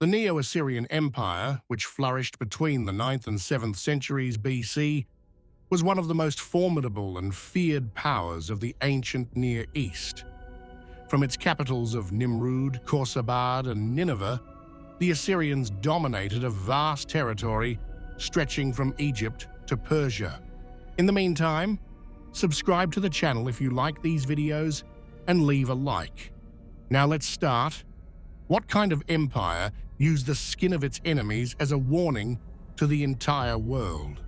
The Neo-Assyrian Empire, which flourished between the 9th and 7th centuries BC, was one of the most formidable and feared powers of the ancient Near East. From its capitals of Nimrud, Khorsabad, and Nineveh, the Assyrians dominated a vast territory stretching from Egypt to Persia. In the meantime, subscribe to the channel if you like these videos and leave a like. Now let's start. What kind of empire used the skin of its enemies as a warning to the entire world?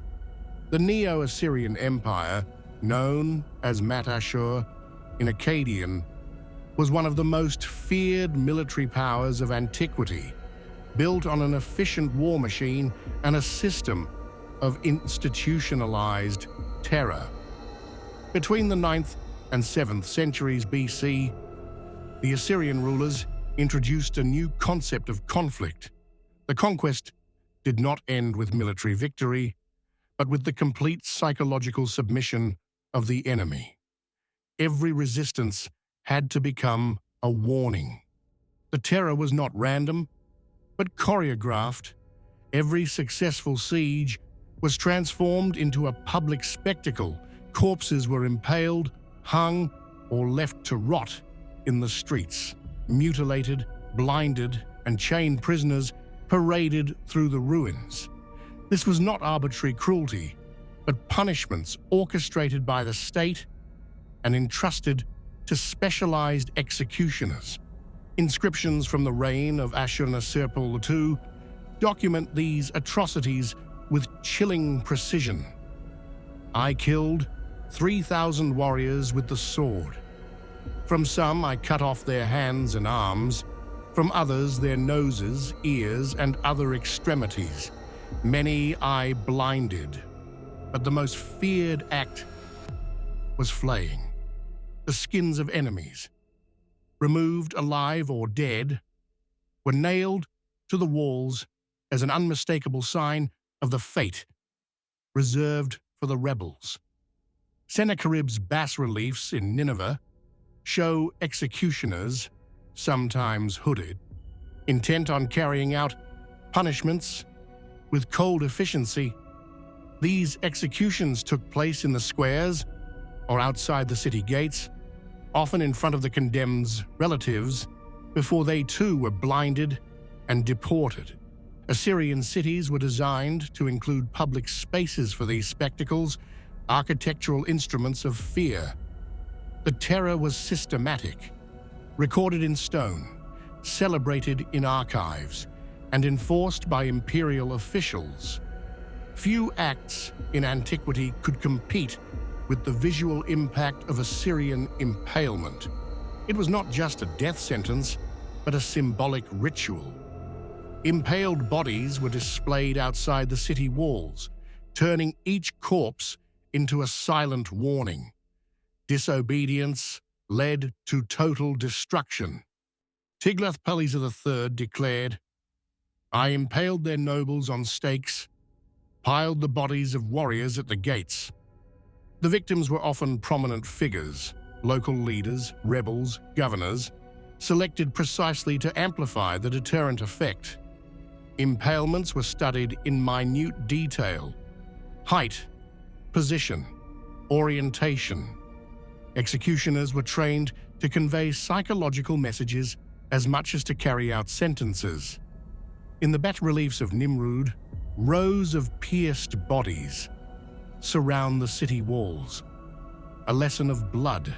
The Neo-Assyrian Empire, known as Mat-Ashur in Akkadian, was one of the most feared military powers of antiquity, built on an efficient war machine and a system of institutionalized terror. Between the 9th and 7th centuries BC, the Assyrian rulers introduced a new concept of conflict. The conquest did not end with military victory, but with the complete psychological submission of the enemy. Every resistance had to become a warning. The terror was not random, but choreographed. Every successful siege was transformed into a public spectacle. Corpses were impaled, hung, or left to rot in the streets. Mutilated, blinded, and chained prisoners paraded through the ruins. This was not arbitrary cruelty, but punishments orchestrated by the state and entrusted to specialized executioners. Inscriptions from the reign of Ashurnasirpal II document these atrocities with chilling precision. I killed 3,000 warriors with the sword. From some, I cut off their hands and arms. From others, their noses, ears, and other extremities. Many I blinded. But the most feared act was flaying. The skins of enemies, removed alive or dead, were nailed to the walls as an unmistakable sign of the fate reserved for the rebels. Sennacherib's bas-reliefs in Nineveh show executioners, sometimes hooded, intent on carrying out punishments with cold efficiency. These executions took place in the squares or outside the city gates, often in front of the condemned's relatives, before they too were blinded and deported. Assyrian cities were designed to include public spaces for these spectacles, architectural instruments of fear. The terror was systematic, recorded in stone, celebrated in archives, and enforced by imperial officials. Few acts in antiquity could compete with the visual impact of Assyrian impalement. It was not just a death sentence, but a symbolic ritual. Impaled bodies were displayed outside the city walls, turning each corpse into a silent warning. Disobedience led to total destruction. Tiglath-Pileser III declared, "I impaled their nobles on stakes, piled the bodies of warriors at the gates." The victims were often prominent figures, local leaders, rebels, governors, selected precisely to amplify the deterrent effect. Impalements were studied in minute detail: height, position, orientation. Executioners were trained to convey psychological messages as much as to carry out sentences. In the bas-reliefs of Nimrud, rows of pierced bodies surround the city walls, a lesson of blood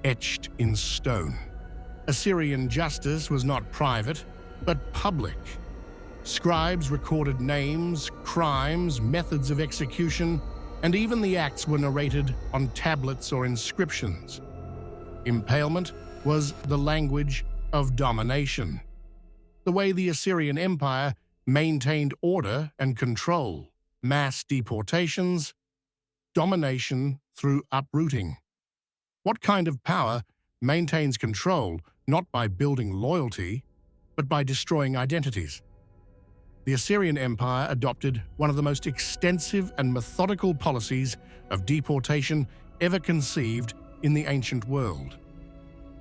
etched in stone. Assyrian justice was not private, but public. Scribes recorded names, crimes, methods of execution, and even the acts were narrated on tablets or inscriptions. Impalement was the language of domination, the way the Assyrian Empire maintained order and control. Mass deportations, domination through uprooting. What kind of power maintains control not by building loyalty, but by destroying identities? The Assyrian Empire adopted one of the most extensive and methodical policies of deportation ever conceived in the ancient world.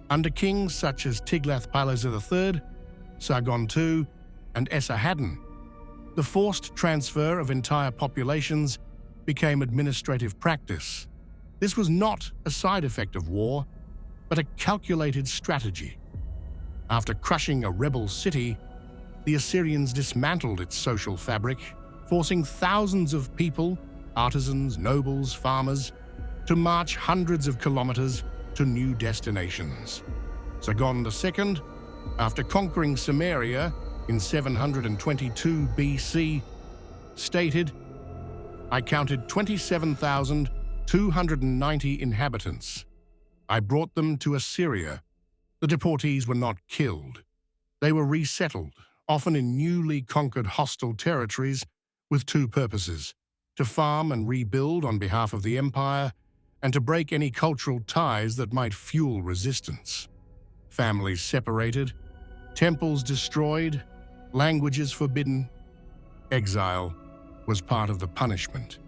Under kings such as Tiglath-Pileser III, Sargon II, and Esarhaddon, the forced transfer of entire populations became administrative practice. This was not a side effect of war, but a calculated strategy. After crushing a rebel city, the Assyrians dismantled its social fabric, forcing thousands of people, artisans, nobles, farmers, to march hundreds of kilometers to new destinations. Sargon II, after conquering Samaria in 722 BC, stated, "I counted 27,290 inhabitants. I brought them to Assyria. The deportees were not killed. They were resettled, often in newly conquered hostile territories, with two purposes: to farm and rebuild on behalf of the empire, and to break any cultural ties that might fuel resistance. Families separated, temples destroyed, languages forbidden. Exile was part of the punishment."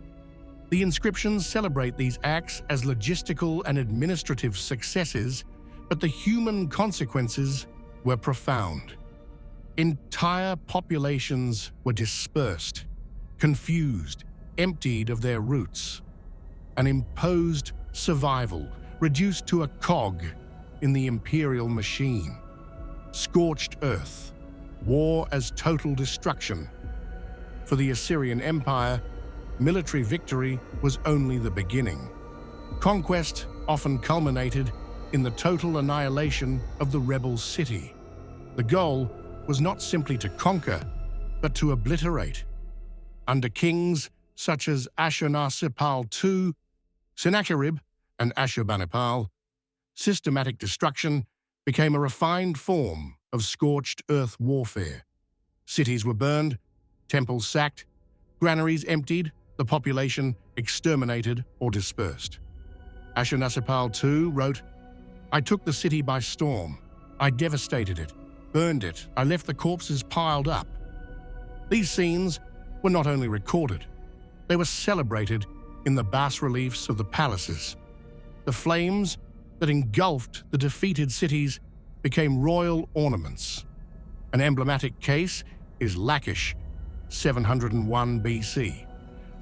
The inscriptions celebrate these acts as logistical and administrative successes, but the human consequences were profound. Entire populations were dispersed, confused, emptied of their roots. An imposed survival, reduced to a cog in the imperial machine. Scorched earth, war as total destruction. For the Assyrian Empire, military victory was only the beginning. Conquest often culminated in the total annihilation of the rebel city. The goal was not simply to conquer, but to obliterate. Under kings such as Ashurnasirpal II, Sennacherib, and Ashurbanipal, systematic destruction became a refined form of scorched earth warfare. Cities were burned, temples sacked, granaries emptied, the population exterminated or dispersed. Ashurnasirpal II wrote, "I took the city by storm. I devastated it, burned it. I left the corpses piled up." These scenes were not only recorded, they were celebrated in the bas-reliefs of the palaces. The flames that engulfed the defeated cities became royal ornaments. An emblematic case is Lachish, 701 BC,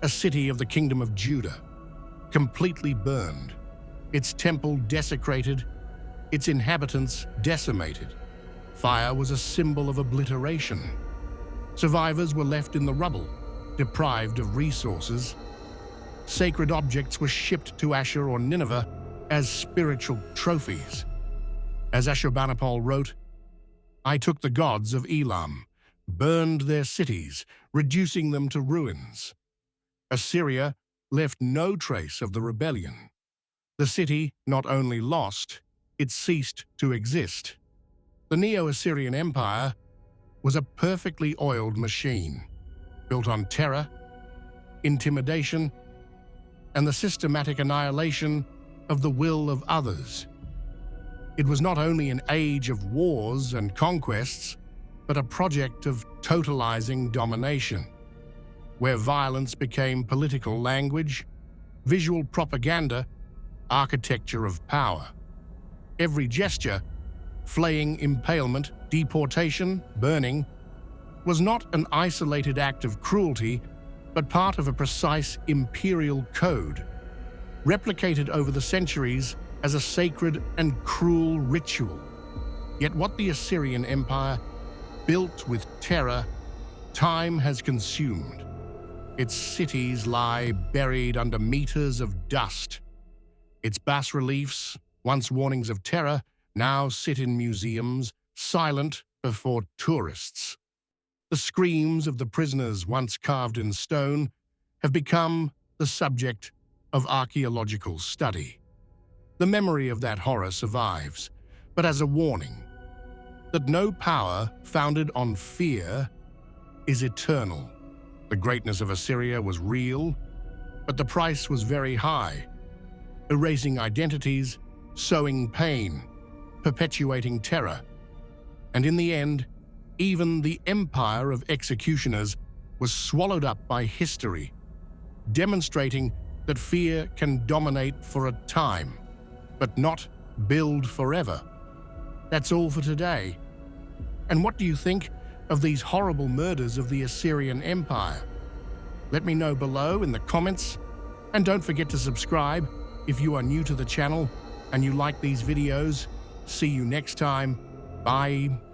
a city of the Kingdom of Judah, completely burned, its temple desecrated, its inhabitants decimated. Fire was a symbol of obliteration. Survivors were left in the rubble, deprived of resources. Sacred objects were shipped to Ashur or Nineveh as spiritual trophies. As Ashurbanipal wrote, "I took the gods of Elam, burned their cities, reducing them to ruins." Assyria left no trace of the rebellion. The city not only lost, it ceased to exist. The Neo-Assyrian Empire was a perfectly oiled machine, built on terror, intimidation, and the systematic annihilation of the will of others. It was not only an age of wars and conquests, but a project of totalizing domination, where violence became political language, visual propaganda, architecture of power. Every gesture, flaying, impalement, deportation, burning, was not an isolated act of cruelty, but part of a precise imperial code, replicated over the centuries as a sacred and cruel ritual. Yet what the Assyrian Empire built with terror, time has consumed. Its cities lie buried under meters of dust. Its bas-reliefs, once warnings of terror, now sit in museums, silent before tourists. The screams of the prisoners once carved in stone have become the subject of archaeological study. The memory of that horror survives, but as a warning that no power founded on fear is eternal. The greatness of Assyria was real, but the price was very high, erasing identities, sowing pain, perpetuating terror. And in the end, even the empire of executioners was swallowed up by history, demonstrating that fear can dominate for a time, but not build forever. That's all for today. And what do you think? of these horrible murders of the Assyrian Empire? Let me know below in the comments, and don't forget to subscribe if you are new to the channel and you like these videos. See you next time. Bye.